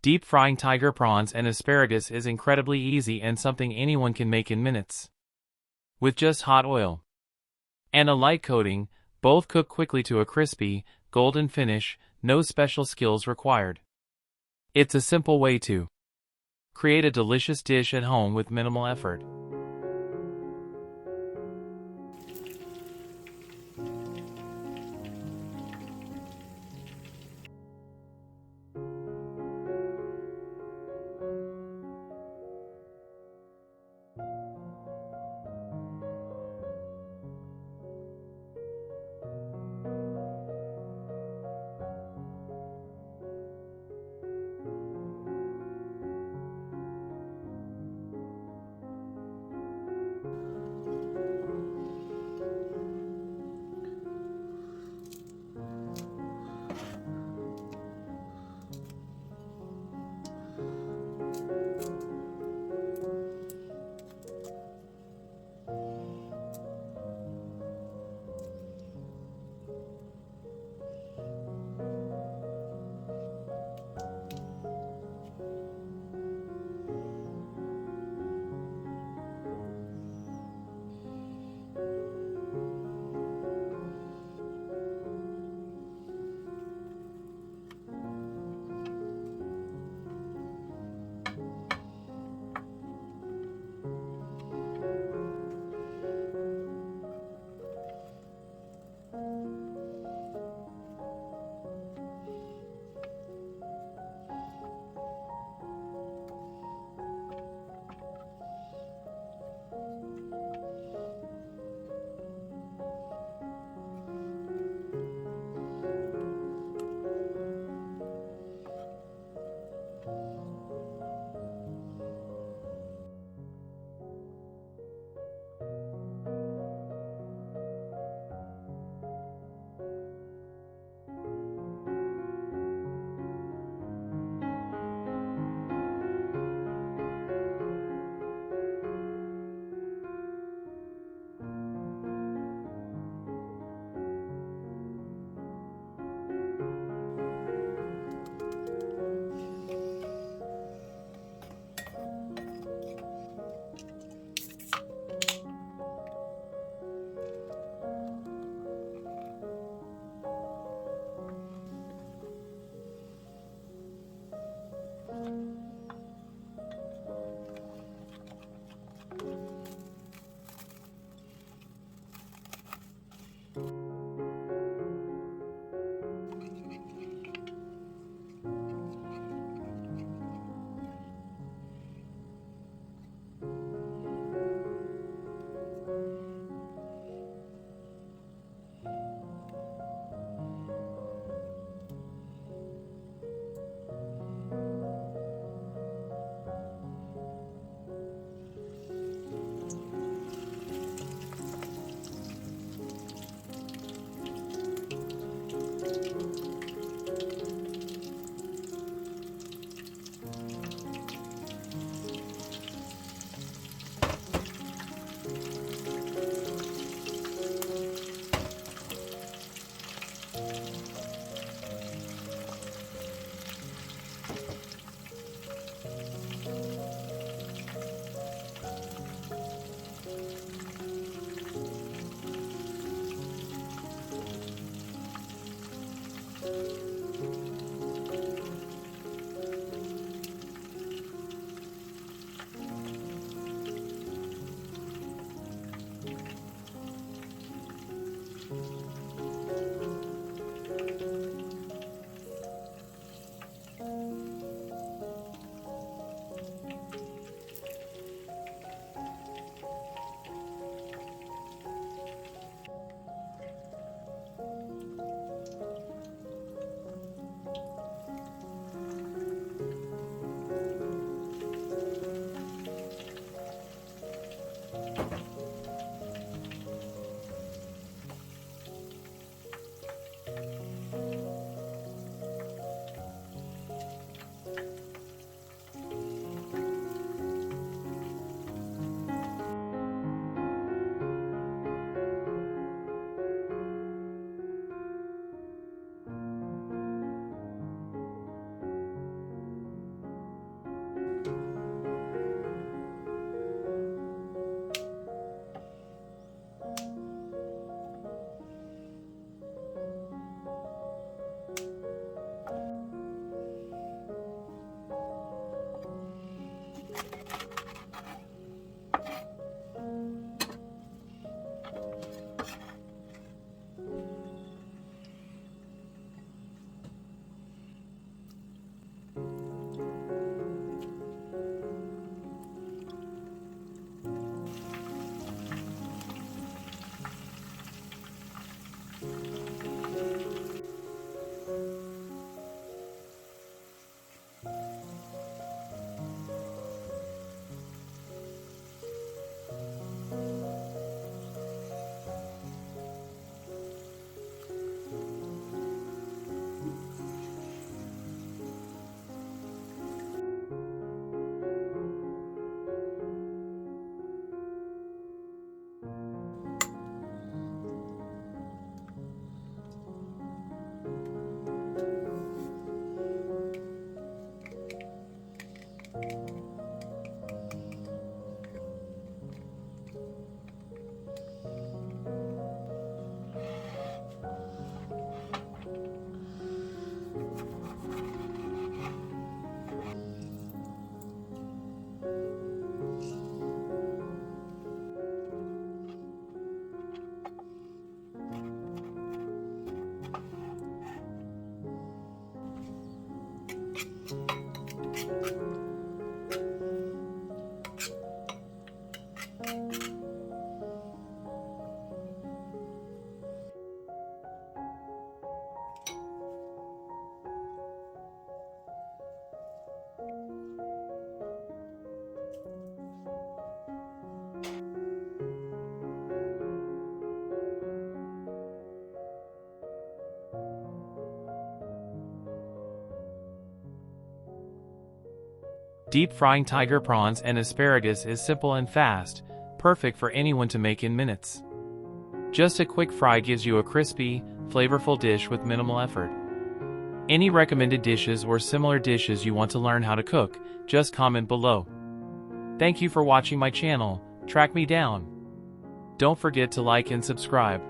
Deep frying tiger prawns and asparagus is incredibly easy and something anyone can make in minutes. With just hot oil and a light coating, both cook quickly to a crispy, golden finish, no special skills required. It's a simple way to create a delicious dish at home with minimal effort. Deep frying tiger prawns and asparagus is simple and fast, perfect for anyone to make in minutes. Just a quick fry gives you a crispy, flavorful dish with minimal effort. Any recommended dishes or similar dishes you want to learn how to cook, just comment below. Thank you for watching my channel. Track me down. Don't forget to like and subscribe.